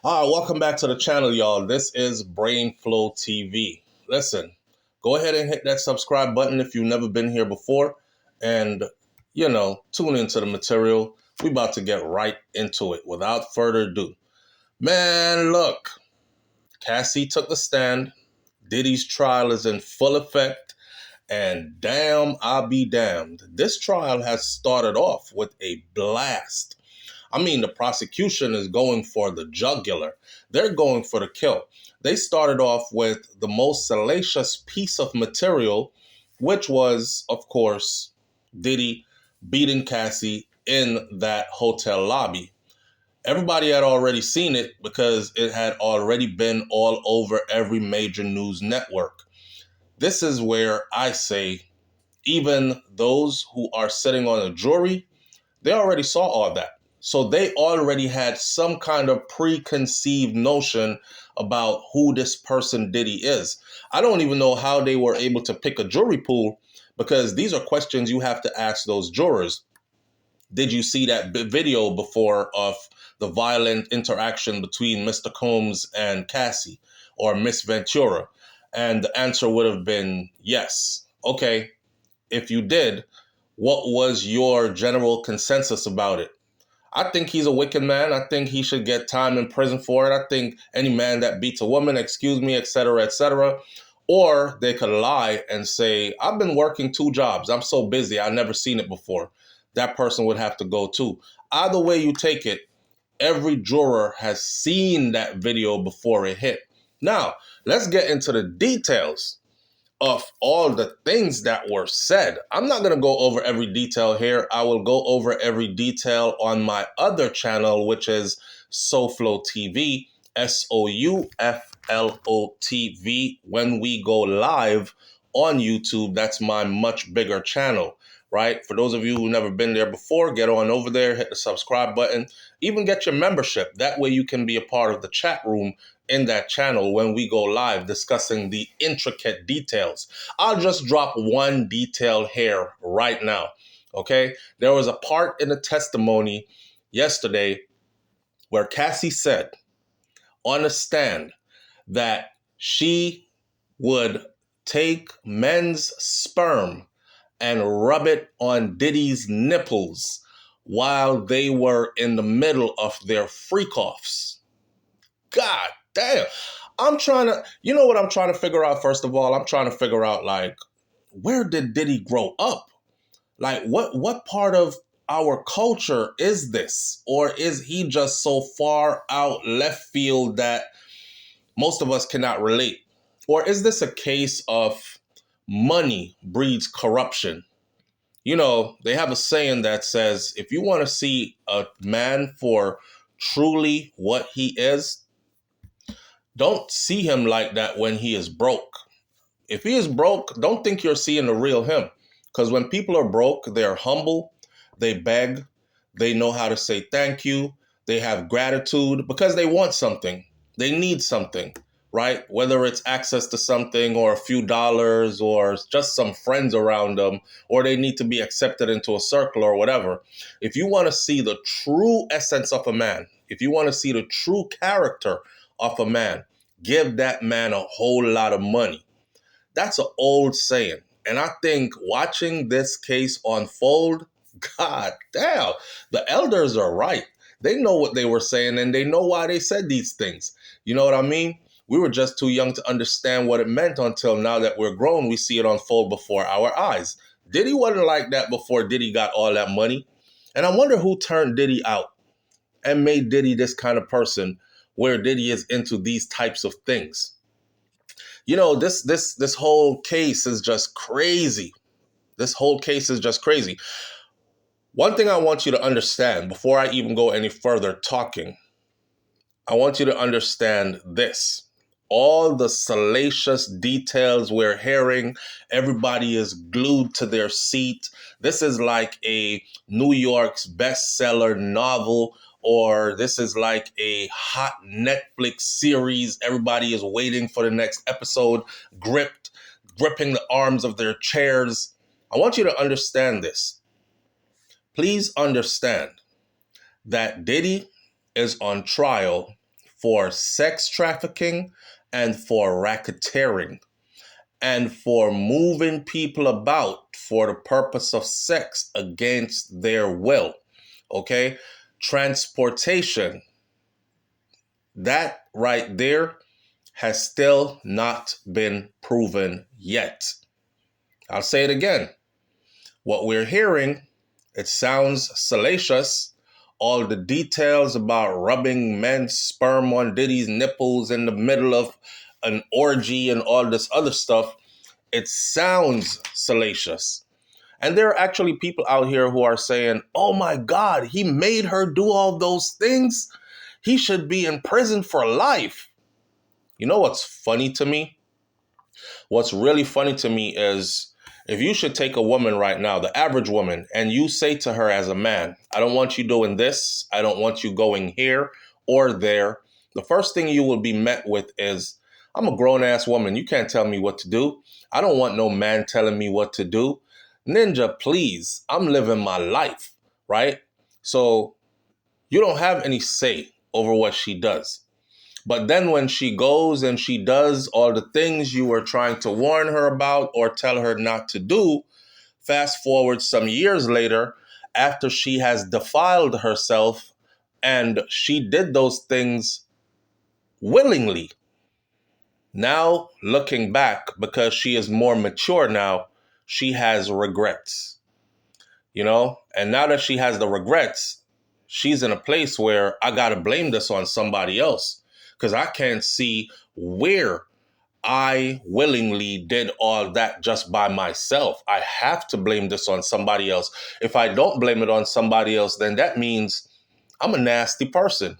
All right, welcome back to the channel, y'all. This is BrainFLoTv. Listen, go ahead and hit that subscribe button if you've never been here before. And, tune into the material. We about to get right into it without further ado. Man, look, Cassie took the stand. Diddy's trial is in full effect. And damn, I'll be damned. This trial has started off with a blast. I mean, the prosecution is going for the jugular. They're going for the kill. They started off with the most salacious piece of material, which was, of course, Diddy beating Cassie in that hotel lobby. Everybody had already seen it because it had already been all over every major news network. This is where I say, even those who are sitting on a jury, they already saw all that. So they already had some kind of preconceived notion about who this person Diddy is. I don't even know how they were able to pick a jury pool, because these are questions you have to ask those jurors. Did you see that video before of the violent interaction between Mr. Combs and Cassie or Miss Ventura? And the answer would have been yes. Okay, if you did, what was your general consensus about it? I think he's a wicked man. I think he should get time in prison for it. I think any man that beats a woman, excuse me, etc., etc. Or they could lie and say, I've been working 2 jobs. I'm so busy. I've never seen it before. That person would have to go too. Either way you take it, every juror has seen that video before it hit. Now, let's get into the details of all the things that were said. I'm not going to go over every detail here. I will go over every detail on my other channel, which is SoFLoTv, SoUFLoTv. When we go live on YouTube, that's my much bigger channel, right? For those of you who've never been there before, get on over there, hit the subscribe button, even get your membership. That way you can be a part of the chat room in that channel when we go live discussing the intricate details. I'll just drop one detail here right now, okay? There was a part in the testimony yesterday where Cassie said on the stand that she would take men's sperm and rub it on Diddy's nipples while they were in the middle of their freak-offs. God damn. You know what I'm trying to figure out, first of all? I'm trying to figure out, like, where did Diddy grow up? Like, what part of our culture is this? Or is he just so far out left field that most of us cannot relate? Or is this a case of money breeds corruption? You know, they have a saying that says, if you want to see a man for truly what he is, don't see him like that when he is broke. If he is broke, don't think you're seeing the real him. Because when people are broke, they're humble, they beg, they know how to say thank you, they have gratitude because they want something, they need something, right? Whether it's access to something or a few dollars or just some friends around them, or they need to be accepted into a circle or whatever. If you want to see the true essence of a man, if you want to see the true character of a man, give that man a whole lot of money. That's an old saying. And I think watching this case unfold, God damn, the elders are right. They know what they were saying and they know why they said these things. You know what I mean? We were just too young to understand what it meant until now that we're grown, we see it unfold before our eyes. Diddy wasn't like that before Diddy got all that money. And I wonder who turned Diddy out and made Diddy this kind of person where Diddy is into these types of things. You know, this whole case is just crazy. This whole case is just crazy. One thing I want you to understand before I even go any further talking, I want you to understand this. All the salacious details we're hearing, everybody is glued to their seat. This is like a New York's bestseller novel, or this is like a hot Netflix series. Everybody is waiting for the next episode, gripping the arms of their chairs. I want you to understand this. Please understand that Diddy is on trial for sex trafficking and for racketeering and for moving people about for the purpose of sex against their will. Okay? Transportation. That right there has still not been proven yet. I'll say it again. What we're hearing, it sounds salacious. All the details about rubbing men's sperm on Diddy's nipples in the middle of an orgy and all this other stuff, it sounds salacious. And there are actually people out here who are saying, oh my God, he made her do all those things. He should be in prison for life. You know what's funny to me? What's really funny to me is if you should take a woman right now, the average woman, and you say to her as a man, I don't want you doing this. I don't want you going here or there. The first thing you will be met with is, I'm a grown ass woman. You can't tell me what to do. I don't want no man telling me what to do. Ninja, please. I'm living my life, right? So you don't have any say over what she does. But then when she goes and she does all the things you were trying to warn her about or tell her not to do, fast forward some years later, after she has defiled herself and she did those things willingly. Now, looking back, because she is more mature now, she has regrets, you know? And now that she has the regrets, she's in a place where I got to blame this on somebody else because I can't see where I willingly did all that just by myself. I have to blame this on somebody else. If I don't blame it on somebody else, then that means I'm a nasty person.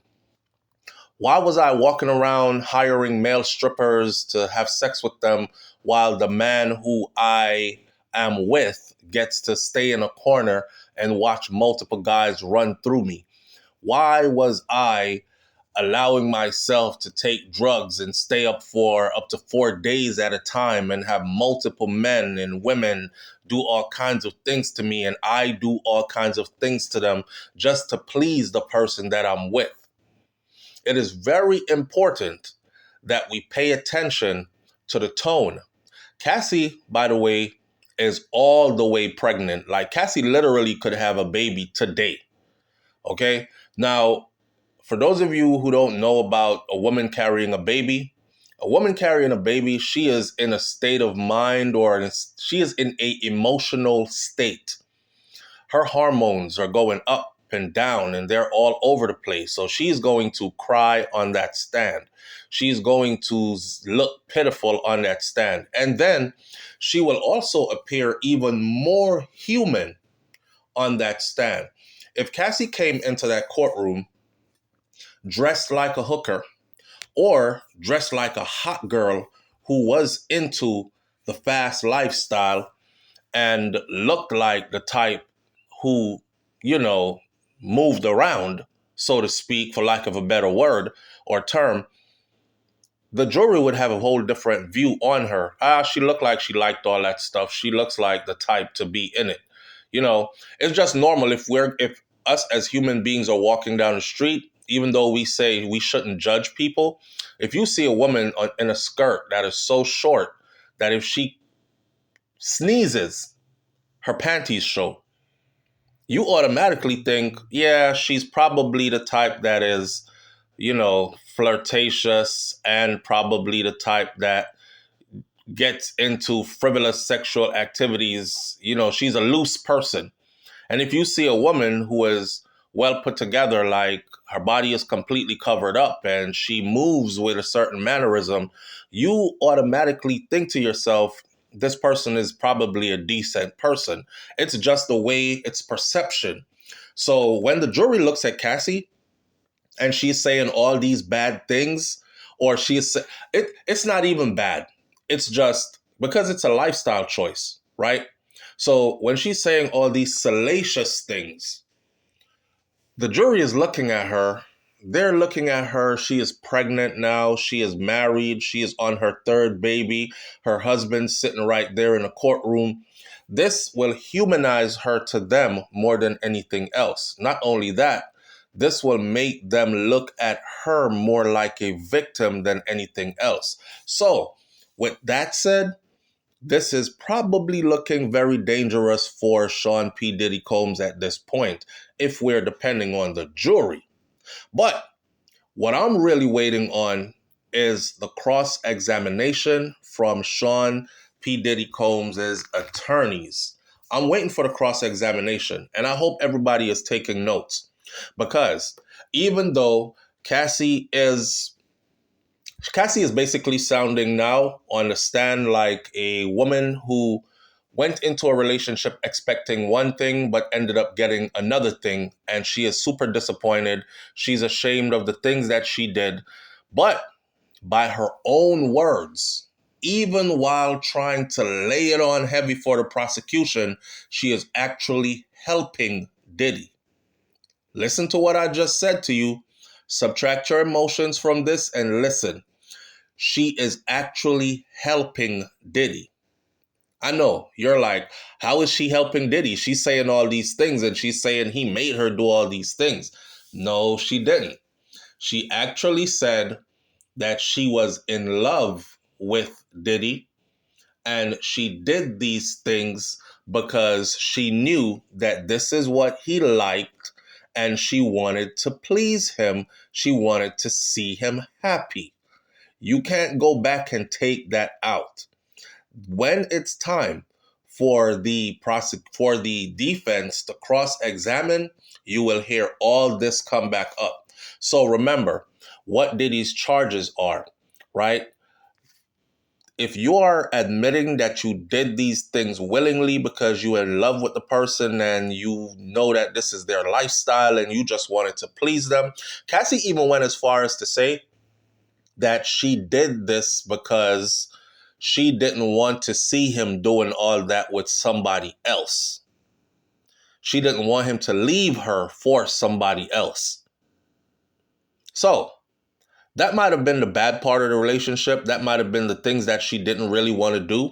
Why was I walking around hiring male strippers to have sex with them while the man who I am with gets to stay in a corner and watch multiple guys run through me? Why was I allowing myself to take drugs and stay up for up to 4 days at a time and have multiple men and women do all kinds of things to me and I do all kinds of things to them just to please the person that I'm with? It is very important that we pay attention to the tone. Cassie, by the way, is all the way pregnant. Like Cassie literally could have a baby today. Okay? Now, for those of you who don't know about a woman carrying a baby, she is in a state of mind she is in an emotional state. Her hormones are going up and down and they're all over the place. So she's going to cry on that stand. She's going to look pitiful on that stand. And then she will also appear even more human on that stand. If Cassie came into that courtroom dressed like a hooker or dressed like a hot girl who was into the fast lifestyle and looked like the type who, moved around, so to speak, for lack of a better word or term, the jury would have a whole different view on her. She looked like she liked all that stuff. She looks like the type to be in it. It's just normal if us as human beings are walking down the street, even though we say we shouldn't judge people, if you see a woman in a skirt that is so short that if she sneezes, her panties show, you automatically think, yeah, she's probably the type that is, flirtatious and probably the type that gets into frivolous sexual activities. She's a loose person. And if you see a woman who is well put together, like her body is completely covered up and she moves with a certain mannerism, you automatically think to yourself, this person is probably a decent person. It's just the way it's perception. So when the jury looks at Cassie and she's saying all these bad things, or it's not even bad. It's just because it's a lifestyle choice, right? So when she's saying all these salacious things, the jury is looking at her. They're looking at her. She is pregnant now. She is married. She is on her third baby. Her husband's sitting right there in the courtroom. This will humanize her to them more than anything else. Not only that, this will make them look at her more like a victim than anything else. So, with that said, this is probably looking very dangerous for Sean P. Diddy Combs at this point, if we're depending on the jury. But what I'm really waiting on is the cross-examination from Sean P. Diddy Combs' attorneys. I'm waiting for the cross-examination, and I hope everybody is taking notes, because even though Cassie is basically sounding now on the stand like a woman who went into a relationship expecting one thing but ended up getting another thing, and she is super disappointed. She's ashamed of the things that she did. But by her own words, even while trying to lay it on heavy for the prosecution, she is actually helping Diddy. Listen to what I just said to you. Subtract your emotions from this and listen. She is actually helping Diddy. I know, you're like, how is she helping Diddy? She's saying all these things and she's saying he made her do all these things. No, she didn't. She actually said that she was in love with Diddy, and she did these things because she knew that this is what he liked and she wanted to please him. She wanted to see him happy. You can't go back and take that out. When it's time for the defense to cross-examine, you will hear all this come back up. So remember what Diddy's charges are, right? If you are admitting that you did these things willingly because you are in love with the person and you know that this is their lifestyle and you just wanted to please them. Cassie even went as far as to say that she did this because she didn't want to see him doing all that with somebody else. She didn't want him to leave her for somebody else. So that might have been the bad part of the relationship. That might have been the things that she didn't really want to do.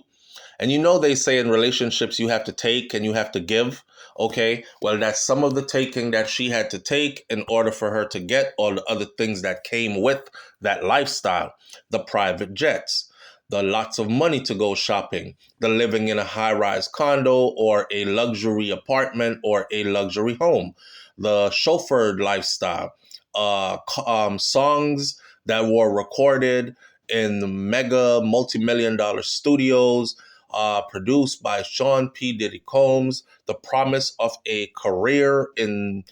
And you know, they say in relationships, you have to take and you have to give. Okay, well, that's some of the taking that she had to take in order for her to get all the other things that came with that lifestyle. The private jets, the lots of money to go shopping, the living in a high-rise condo or a luxury apartment or a luxury home, the chauffeured lifestyle, songs that were recorded in mega multi-million dollar studios, produced by Sean P. Diddy Combs, the promise of a career in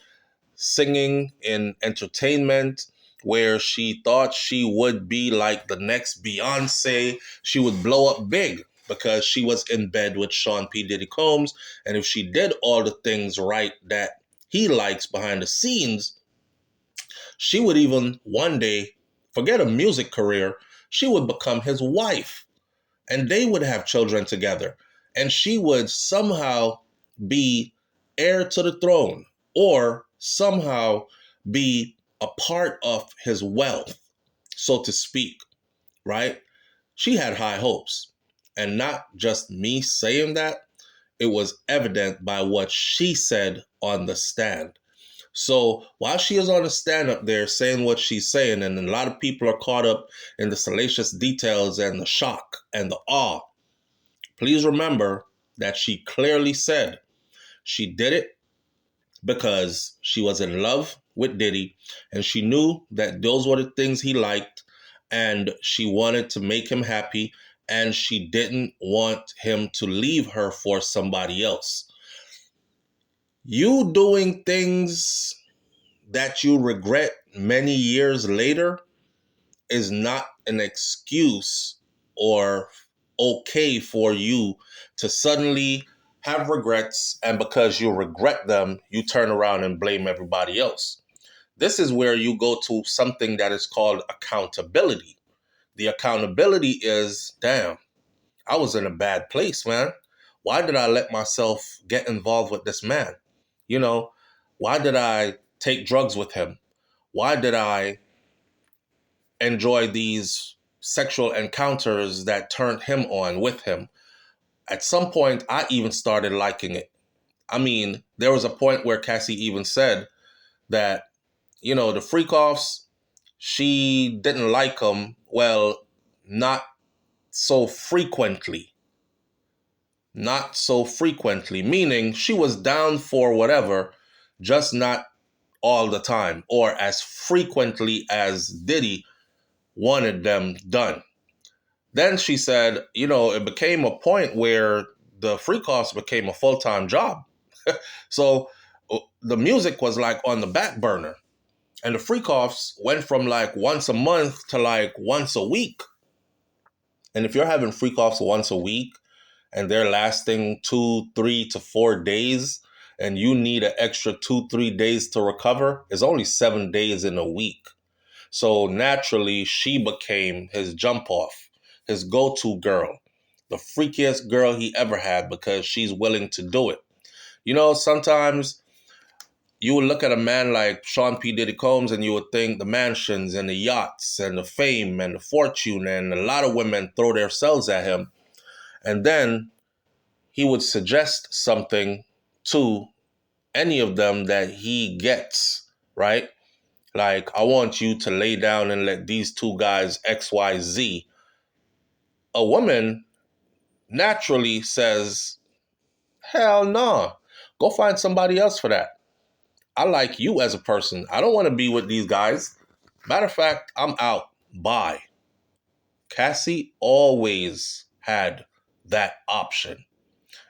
singing, in entertainment, where she thought she would be like the next Beyonce. She would blow up big because she was in bed with Sean P. Diddy Combs. And if she did all the things right that he likes behind the scenes, she would even one day, forget a music career, she would become his wife. And they would have children together. And she would somehow be heir to the throne or somehow be a part of his wealth, so to speak, right? She had high hopes. And not just me saying that, it was evident by what she said on the stand. So while she is on the stand up there saying what she's saying, and a lot of people are caught up in the salacious details and the shock and the awe, please remember that she clearly said she did it because she was in love with Diddy and she knew that those were the things he liked and she wanted to make him happy and she didn't want him to leave her for somebody else. You doing things that you regret many years later is not an excuse or okay for you to suddenly have regrets, and because you regret them, you turn around and blame everybody else. This is where you go to something that is called accountability. The accountability is, damn, I was in a bad place, man. Why did I let myself get involved with this man? You know, why did I take drugs with him? Why did I enjoy these sexual encounters that turned him on with him? At some point, I even started liking it. I mean, there was a point where Cassie even said that the freak-offs, she didn't like them. Well, not so frequently. Not so frequently, meaning she was down for whatever, just not all the time or as frequently as Diddy wanted them done. Then she said, it became a point where the freak-offs became a full-time job. So the music was like on the back burner. And the freak-offs went from like once a month to like once a week. And if you're having freak-offs once a week and they're lasting 2, 3 to 4 days, and you need an extra 2, 3 days to recover, it's only 7 days in a week. So naturally, she became his jump off, his go-to girl, the freakiest girl he ever had because she's willing to do it. Sometimes you would look at a man like Sean P. Diddy Combs and you would think the mansions and the yachts and the fame and the fortune, and a lot of women throw themselves at him. And then he would suggest something to any of them that he gets, right? Like, I want you to lay down and let these two guys XYZ. A woman naturally says, hell no, go find somebody else for that. I like you as a person. I don't want to be with these guys. Matter of fact, I'm out. Bye. Cassie always had that option.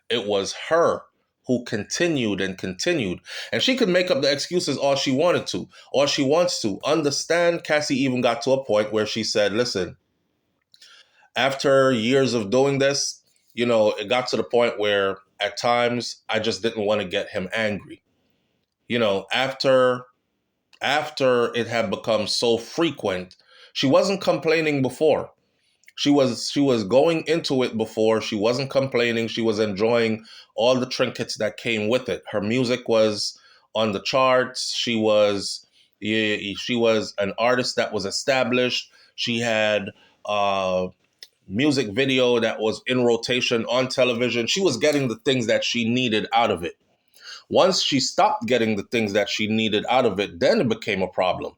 It was her who continued and continued. And she could make up the excuses all she wanted to, all she wants to. Understand, Cassie even got to a point where she said, listen, after years of doing this, it got to the point where at times I just didn't want to get him angry. After it had become so frequent, she wasn't complaining before. She was going into it before. She wasn't complaining. She was enjoying all the trinkets that came with it. Her music was on the charts. She was an artist that was established. She had a music video that was in rotation on television. She was getting the things that she needed out of it. Once she stopped getting the things that she needed out of it, then it became a problem.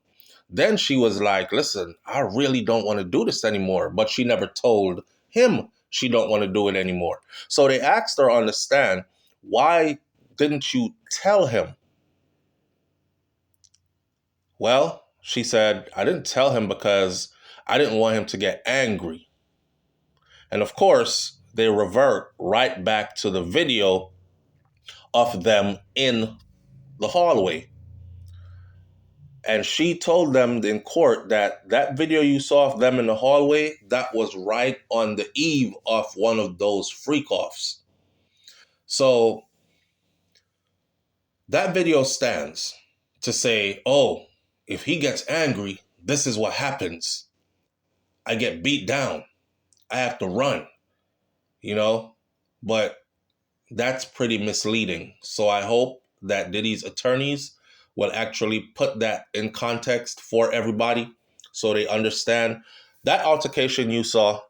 Then she was like, listen, I really don't want to do this anymore. But she never told him she don't want to do it anymore. So they asked her on the stand, why didn't you tell him? Well, she said, I didn't tell him because I didn't want him to get angry. And of course, they revert right back to the video of them in the hallway. And she told them in court that that video you saw of them in the hallway, that was right on the eve of one of those freak-offs. So that video stands to say, oh, if he gets angry, this is what happens. I get beat down. I have to run, But that's pretty misleading. So I hope that Diddy's attorneys will actually put that in context for everybody so they understand that altercation you saw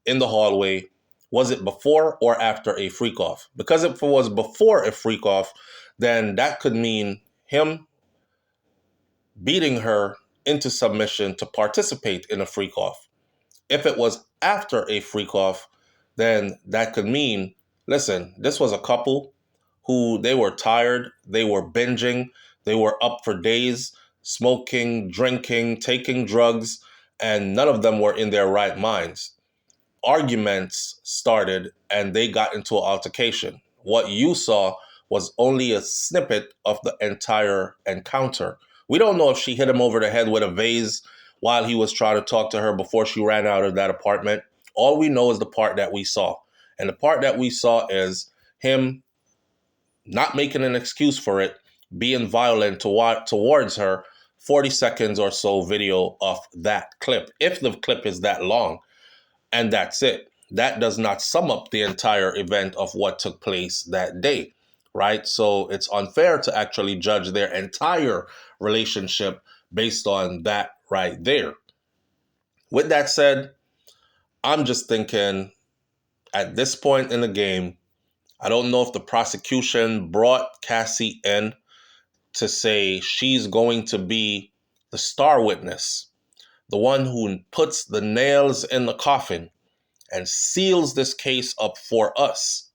in the hallway, was it before or after a freak-off? Because if it was before a freak-off, then that could mean him beating her into submission to participate in a freak-off. If it was after a freak-off, then that could mean, listen, this was a couple who they were tired, they were binging, they were up for days, smoking, drinking, taking drugs, and none of them were in their right minds. Arguments started and they got into an altercation. What you saw was only a snippet of the entire encounter. We don't know if she hit him over the head with a vase while he was trying to talk to her before she ran out of that apartment. All we know is the part that we saw. And the part that we saw is him not making an excuse for it, being violent towards her. 40 seconds or so video of that clip, if the clip is that long. And that's it. That does not sum up the entire event of what took place that day, right? So it's unfair to actually judge their entire relationship based on that right there. With that said, I'm just thinking at this point in the game, I don't know if the prosecution brought Cassie in to say she's going to be the star witness, the one who puts the nails in the coffin and seals this case up for us.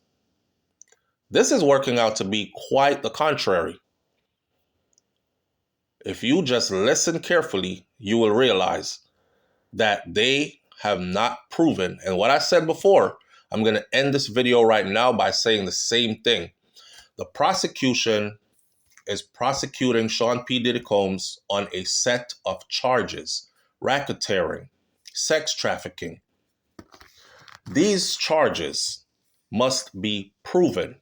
This is working out to be quite the contrary. If you just listen carefully, you will realize that they have not proven. And what I said before, I'm going to end this video right now by saying the same thing. The prosecution is prosecuting Sean P. Diddy Combs on a set of charges: racketeering, sex trafficking. These charges must be proven.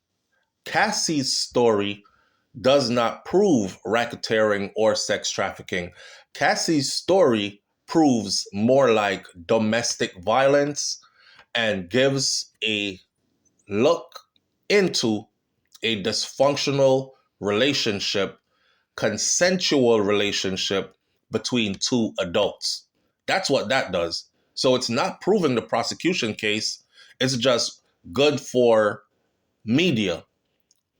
Cassie's story does not prove racketeering or sex trafficking. Cassie's story proves more like domestic violence and gives a look into a dysfunctional relationship, consensual relationship between two adults. That's what that does. So it's not proving the prosecution case. It's just good for media.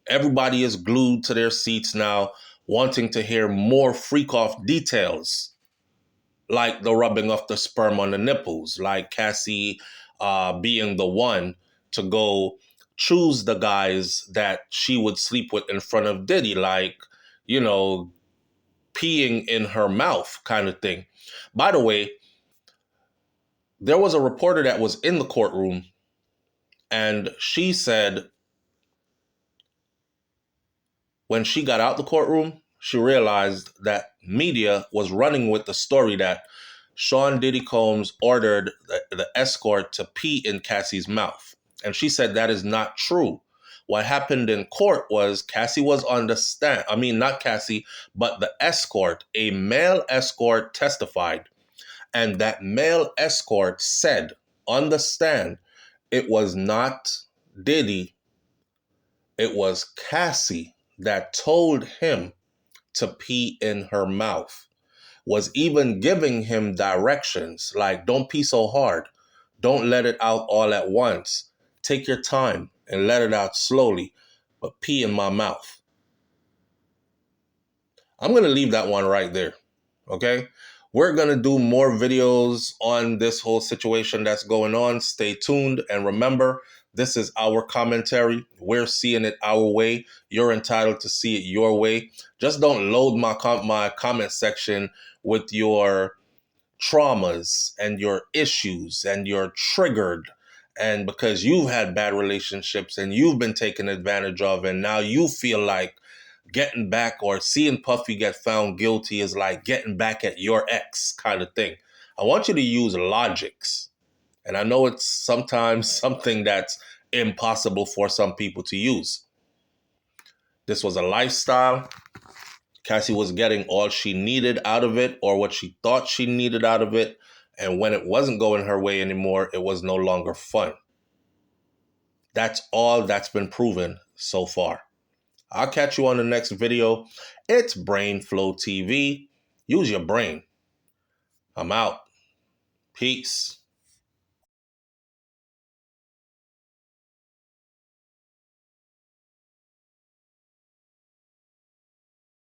Everybody is glued to their seats now, wanting to hear more freak-off details, like the rubbing of the sperm on the nipples, like Cassie being the one to go choose the guys that she would sleep with in front of Diddy, like, peeing in her mouth kind of thing. By the way, there was a reporter that was in the courtroom, and she said when she got out the courtroom, she realized that media was running with the story that Sean Diddy Combs ordered the escort to pee in Cassie's mouth. And she said that is not true. What happened in court was Cassie was on the stand. I mean, not Cassie, but the escort, a male escort, testified. And that male escort said on the stand, it was not Diddy, it was Cassie that told him to pee in her mouth, was even giving him directions like, don't pee so hard. Don't let it out all at once. Take your time and let it out slowly, but pee in my mouth. I'm going to leave that one right there. Okay? We're going to do more videos on this whole situation that's going on. Stay tuned. And remember, this is our commentary. We're seeing it our way. You're entitled to see it your way. Just don't load my comment section with your traumas and your issues and you're triggered. And because you've had bad relationships and you've been taken advantage of, and now you feel like getting back or seeing Puffy get found guilty is like getting back at your ex kind of thing. I want you to use logics. And I know it's sometimes something that's impossible for some people to use. This was a lifestyle. Cassie was getting all she needed out of it, or what she thought she needed out of it. And when it wasn't going her way anymore, it was no longer fun. That's all that's been proven so far. I'll catch you on the next video. It's BrainFLoTv. Use your brain. I'm out. Peace.